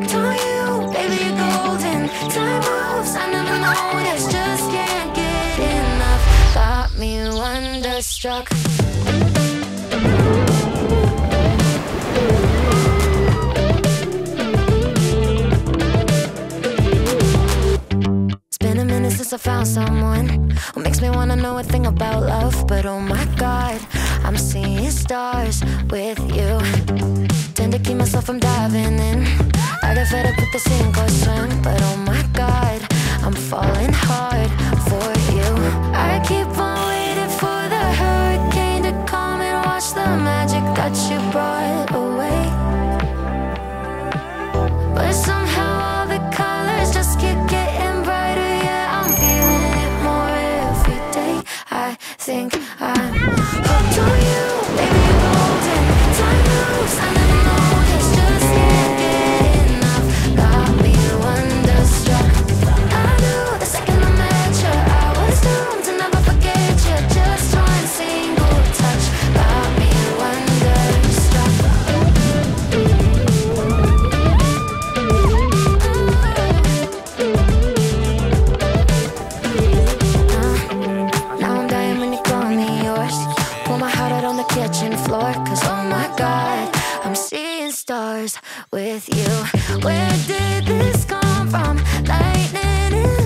hooked on you, baby, you're golden. Time moves, I never noticed, just can't get enough. Got me wonderstruck. It's been a minute since I found someone who makes me wanna know a thing about love. But oh my God, I'm seeing stars with you. Tend to keep myself from diving in. I get fed up with the sink or swim. But oh my God, I'm falling hard for you. I keep on waiting for the hurricane to come and wash the magic that you brought away. But somehow all the colors just keep getting brighter. Yeah, I'm feeling it more every day. I think I'm hooked on you, baby, you're golden. Time moves, I never noticed, just can't get enough. Got me wonderstruck. I knew the second I met you, I was doomed to never forget you. Just one single touch got me wonderstruck. Now I'm dying when you call me yours. Pull my heart out on the kitchen floor. Cause oh my God, I'm seeing stars with you. Where did this come from? Lightning in